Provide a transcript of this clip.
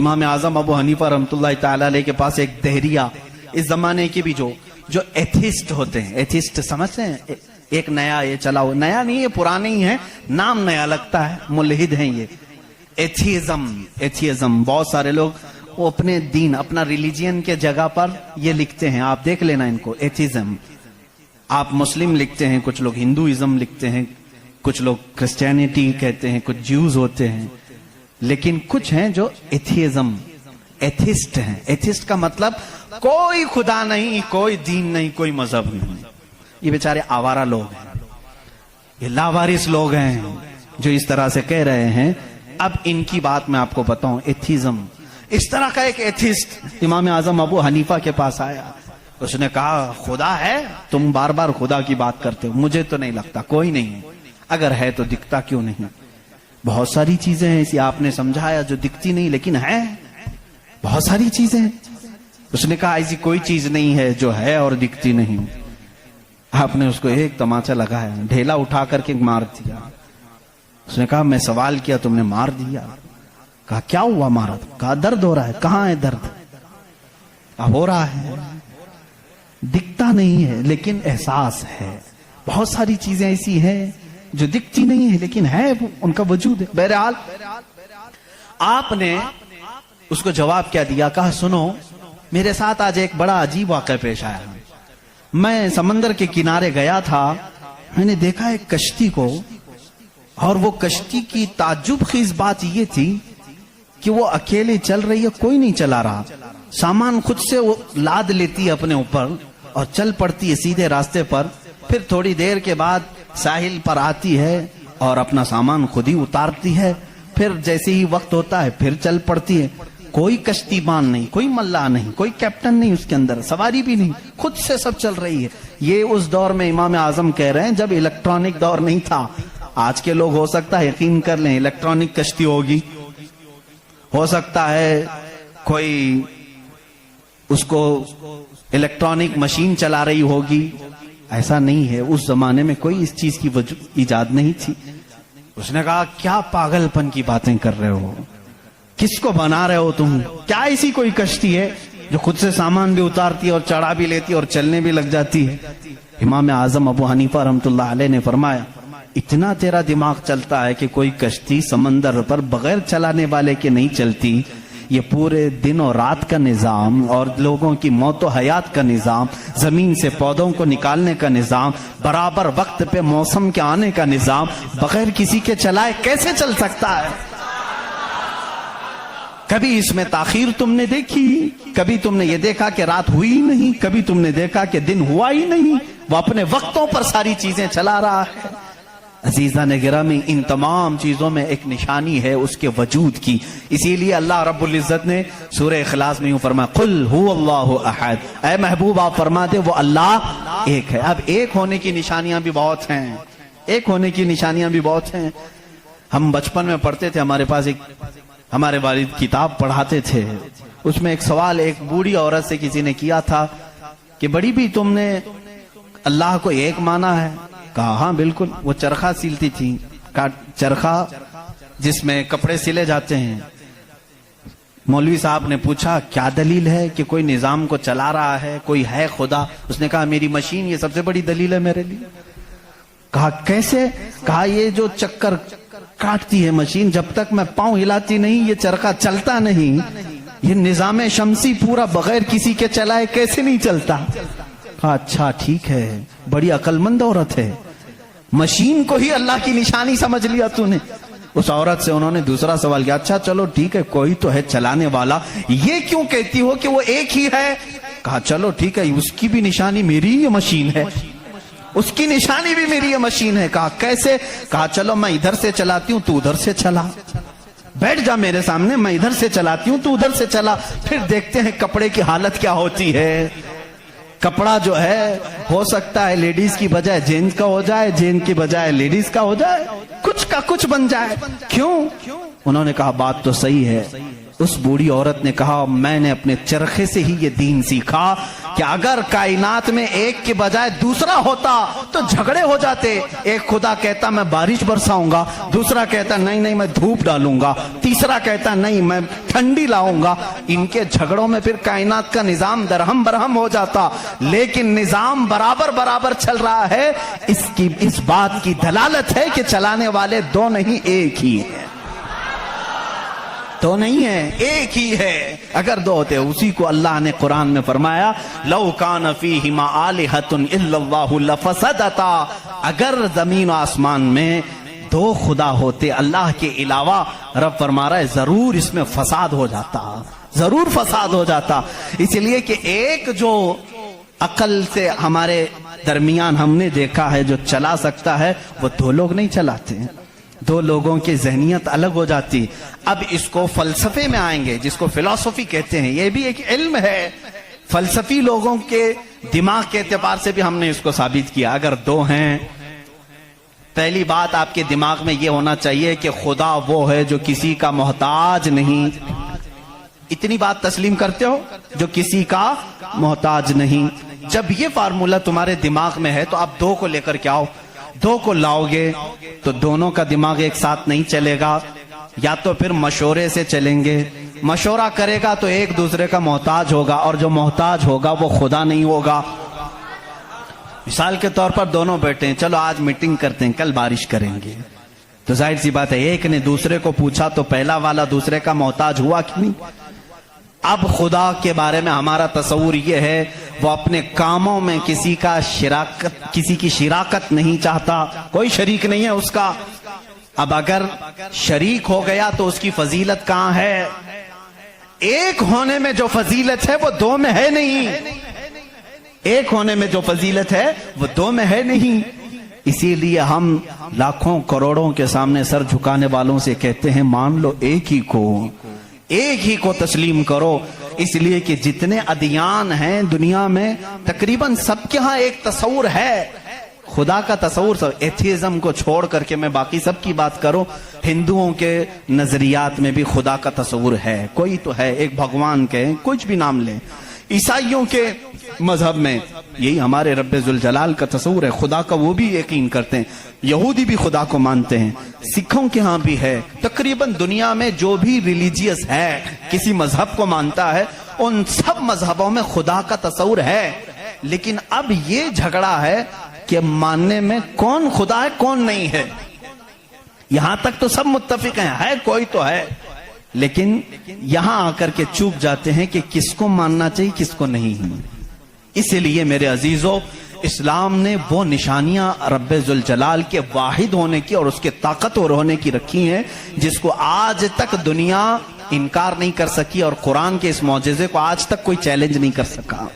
امام اعظم ابو حنیفہ رحمۃ اللہ تعالی علیہ کے پاس ایک دہریہ، اس زمانے کے بھی جو ایتھسٹ ہوتے ہیں، ایتھسٹ سمجھتے ہیں، ایک نیا یہ چلا ہوا، نیا نہیں، یہ پرانے ہی ہے، نام نیا لگتا ہے، ملحد ہیں یہ، ایتھیزم۔ بہت سارے لوگ وہ اپنے دین، اپنا ریلیجین کے جگہ پر یہ لکھتے ہیں، آپ دیکھ لینا ان کو، ایتھیزم۔ آپ مسلم لکھتے ہیں، کچھ لوگ ہندوازم لکھتے ہیں، کچھ لوگ کرسچینٹی کہتے ہیں، کچھ جیوز ہوتے ہیں، لیکن کچھ ہیں جو ایتھیزم، ایتھسٹ ہیں۔ ایتھسٹ کا مطلب کوئی خدا نہیں، کوئی دین نہیں، کوئی مذہب نہیں۔ یہ بیچارے آوارہ لوگ ہیں، یہ لاوارث لوگ ہیں جو اس طرح سے کہہ رہے ہیں۔ اب ان کی بات میں آپ کو بتاؤں، ایتھیزم، اس طرح کا ایک ایتھسٹ امام اعظم ابو حنیفہ کے پاس آیا، اس نے کہا خدا ہے؟ تم بار بار خدا کی بات کرتے ہو، مجھے تو نہیں لگتا، کوئی نہیں ہے، اگر ہے تو دکھتا کیوں نہیں؟ بہت ساری چیزیں ہیں ایسی آپ نے سمجھایا جو دکھتی نہیں لیکن ہے، بہت ساری چیزیں۔ اس نے کہا ایسی کوئی چیز نہیں ہے جو ہے اور دکھتی نہیں۔ آپ نے اس کو ایک تماچا لگایا، ڈھیلا اٹھا کر کے مار دیا۔ اس نے کہا میں سوال کیا، تم نے مار دیا۔ کہا کیا ہوا مارا؟ کہا درد ہو رہا ہے۔ کہاں ہے درد؟ ہو رہا ہے، دکھتا نہیں ہے لیکن احساس ہے۔ بہت ساری چیزیں ایسی ہیں جو دکھتی نہیں ہے لیکن ہے، ان کا وجود ہے۔ بہرحال آپ نے اس کو جواب کیا دیا؟ کہا سنو، میرے ساتھ آج ایک بڑا عجیب واقعہ پیش آیا۔ میں سمندر کے کنارے گیا تھا، میں نے دیکھا ایک کشتی کو، اور وہ کشتی کی تعجب خیز بات یہ تھی کہ وہ اکیلے چل رہی ہے، کوئی نہیں چلا رہا، سامان خود سے وہ لاد لیتی ہے اپنے اوپر اور چل پڑتی ہے سیدھے راستے پر، پھر تھوڑی دیر کے بعد ساحل پر آتی ہے اور اپنا سامان خود ہی اتارتی ہے، پھر جیسے ہی وقت ہوتا ہے پھر چل پڑتی ہے۔ کوئی کشتی بان نہیں، کوئی ملا نہیں، کوئی کیپٹن نہیں اس کے اندر، سواری بھی نہیں، خود سے سب چل رہی ہے۔ یہ اس دور میں امام اعظم کہہ رہے ہیں جب الیکٹرانک دور نہیں تھا۔ آج کے لوگ ہو سکتا ہے یقین کر لیں الیکٹرانک کشتی ہوگی، ہو سکتا ہے کوئی اس کو الیکٹرانک مشین چلا رہی ہوگی، ایسا نہیں ہے۔ اس زمانے میں کوئی اس چیز کی ایجاد نہیں تھی۔ اس نے کہا کیا پاگل پن کی باتیں کر رہے ہو، کس کو بنا رہے ہو تم؟ کیا ایسی کوئی کشتی ہے جو خود سے سامان بھی اتارتی ہے اور چڑھا بھی لیتی ہے اور چلنے بھی لگ جاتی ہے؟ امام اعظم ابو حنیفہ رحمۃ اللہ علیہ نے فرمایا اتنا تیرا دماغ چلتا ہے کہ کوئی کشتی سمندر پر بغیر چلانے والے کے نہیں چلتی۔ یہ پورے دن اور رات کا نظام اور لوگوں کی موت و حیات کا نظام، زمین سے پودوں کو نکالنے کا نظام، برابر وقت پہ موسم کے آنے کا نظام بغیر کسی کے چلائے کیسے چل سکتا ہے؟ کبھی اس میں تاخیر تم نے دیکھی؟ کبھی تم نے یہ دیکھا کہ رات ہوئی نہیں؟ کبھی تم نے دیکھا کہ دن ہوا ہی نہیں؟ وہ اپنے وقتوں پر ساری چیزیں چلا رہا ہے۔ عزیزان گرامی، ان تمام چیزوں میں ایک نشانی ہے اس کے وجود کی۔ اسی لیے اللہ رب العزت نے سورہ اخلاص میں یوں فرمایا قل هو اللہ احد، اے محبوب آپ فرما دے وہ اللہ ایک ہے۔ اب ایک ہونے کی نشانیاں بھی بہت ہیں، ایک ہونے کی نشانیاں بھی بہت ہیں۔ ہم بچپن میں پڑھتے تھے، ہمارے پاس ایک ہمارے والد کتاب پڑھاتے تھے، اس میں ایک سوال ایک بوڑھی عورت سے کسی نے کیا تھا کہ بڑی بھی تم نے اللہ کو ایک مانا ہے؟ کہا ہاں بالکل۔ وہ چرخہ سیلتی تھی، چرخہ جس میں کپڑے سلے جاتے ہیں۔ مولوی صاحب نے پوچھا کیا دلیل ہے کہ کوئی نظام کو چلا رہا ہے، کوئی ہے خدا؟ اس نے کہا میری مشین یہ سب سے بڑی دلیل ہے میرے لیے۔ کہا کیسے؟ کہا یہ جو چکر کاٹتی ہے مشین، جب تک میں پاؤں ہلاتی نہیں یہ چرخہ چلتا نہیں۔ یہ نظام شمسی پورا بغیر کسی کے چلائے کیسے نہیں چلتا؟ کہا اچھا ٹھیک ہے، بڑی عقل مند عورت ہے، مشین کو ہی اللہ کی نشانی سمجھ لیا تو نے۔ اس عورت سے انہوں نے دوسرا سوال کیا، اچھا چلو ٹھیک ہے کوئی تو ہے چلانے والا، یہ کیوں کہتی ہو کہ وہ ایک ہی ہے؟ کہا چلو ٹھیک ہے اس کی بھی نشانی میری یہ مشین ہے، اس کی نشانی بھی میری یہ مشین ہے۔ کہا کیسے؟ کہا چلو میں ادھر سے چلاتی ہوں تو ادھر سے چلا، بیٹھ جا میرے سامنے، میں ادھر سے چلاتی ہوں تو ادھر سے چلا، پھر دیکھتے ہیں کپڑے کی حالت کیا ہوتی ہے۔ کپڑا جو ہے ہو سکتا ہے لیڈیز کی بجائے جینز کا ہو جائے، جینز کی بجائے لیڈیز کا ہو جائے، کچھ کا کچھ بن جائے۔ کیوں؟ انہوں نے کہا بات تو صحیح ہے۔ اس بوڑھی عورت نے کہا میں نے اپنے چرخے سے ہی یہ دین سیکھا کہ اگر کائنات میں ایک کے بجائے دوسرا ہوتا تو جھگڑے ہو جاتے. ایک خدا کہتا میں بارش برساؤں گا, دوسرا کہتا نہیں میں دھوپ ڈالوں گا, تیسرا کہتا نہیں میں ٹھنڈی لاؤں گا. ان کے جھگڑوں میں پھر کائنات کا نظام درہم برہم ہو جاتا. لیکن نظام برابر برابر چل رہا ہے. اس بات کی دلالت ہے کہ چلانے والے دو نہیں ایک ہی ہیں. تو نہیں ہے, ایک ہی ہے. اگر دو ہوتے, اسی کو اللہ نے قرآن میں فرمایا لو کان فیہما آلہۃ الا اللہ لفسدتا. اگر زمین و آسمان میں دو خدا ہوتے اللہ کے علاوہ, رب فرما رہا ہے ضرور اس میں فساد ہو جاتا, ضرور فساد ہو جاتا. اس لیے کہ ایک جو عقل سے ہمارے درمیان ہم نے دیکھا ہے جو چلا سکتا ہے, وہ دو لوگ نہیں چلاتے. دو لوگوں کی ذہنیت الگ ہو جاتی. اب اس کو فلسفے میں آئیں گے, جس کو فلسفی کہتے ہیں. یہ بھی ایک علم ہے. فلسفی لوگوں کے دماغ کے اعتبار سے بھی ہم نے اس کو ثابت کیا. اگر دو ہیں, پہلی بات آپ کے دماغ میں یہ ہونا چاہیے کہ خدا وہ ہے جو کسی کا محتاج نہیں. اتنی بات تسلیم کرتے ہو, جو کسی کا محتاج نہیں. جب یہ فارمولہ تمہارے دماغ میں ہے تو آپ دو کو لے کر کے آؤ. دو کو لاؤ گے تو دونوں کا دماغ ایک ساتھ نہیں چلے گا. یا تو پھر مشورے سے چلیں گے. مشورہ کرے گا تو ایک دوسرے کا محتاج ہوگا, اور جو محتاج ہوگا وہ خدا نہیں ہوگا. مثال کے طور پر دونوں بیٹھے ہیں, چلو آج میٹنگ کرتے ہیں, کل بارش کریں گے. تو ظاہر سی بات ہے ایک نے دوسرے کو پوچھا تو پہلا والا دوسرے کا محتاج ہوا کہ نہیں. اب خدا کے بارے میں ہمارا تصور یہ ہے وہ اپنے کاموں میں کسی کی شراکت نہیں چاہتا, کوئی شریک نہیں ہے اس کا. اب اگر شریک ہو گیا تو اس کی فضیلت کہاں ہے؟ ایک ہونے میں جو فضیلت ہے وہ دو میں ہے نہیں. ایک ہونے میں جو فضیلت ہے وہ دو میں ہے نہیں. اسی لیے ہم لاکھوں کروڑوں کے سامنے سر جھکانے والوں سے کہتے ہیں مان لو ایک ہی کو تسلیم کرو. اس لیے کہ جتنے ادیان ہیں دنیا میں تقریباً سب کے ہاں ایک تصور ہے خدا کا تصور. ایتھیزم کو چھوڑ کر کے میں باقی سب کی بات کروں, ہندوؤں کے نظریات میں بھی خدا کا تصور ہے, کوئی تو ہے, ایک بھگوان کے کچھ بھی نام لیں. عیسائیوں کے مذہب میں یہی ہمارے رب ذوالجلال کا تصور ہے, خدا کا وہ بھی یقین کرتے ہیں. یہودی بھی خدا کو مانتے ہیں, سکھوں کے ہاں بھی ہے. تقریباً دنیا میں جو بھی ریلیجیس ہے, کسی مذہب کو مانتا ہے, ان سب مذہبوں میں خدا کا تصور ہے. لیکن اب یہ جھگڑا ہے کہ ماننے میں کون خدا ہے کون نہیں ہے. یہاں تک تو سب متفق ہیں, ہے کوئی تو ہے, لیکن یہاں آ کر کے چوک جاتے ہیں کہ کس کو ماننا چاہیے کس کو نہیں. اسی لیے میرے عزیزو, اسلام نے وہ نشانیاں رب ذوالجلال کے واحد ہونے کی اور اس کے طاقتور ہونے کی رکھی ہیں جس کو آج تک دنیا انکار نہیں کر سکی, اور قرآن کے اس معجزے کو آج تک کوئی چیلنج نہیں کر سکا.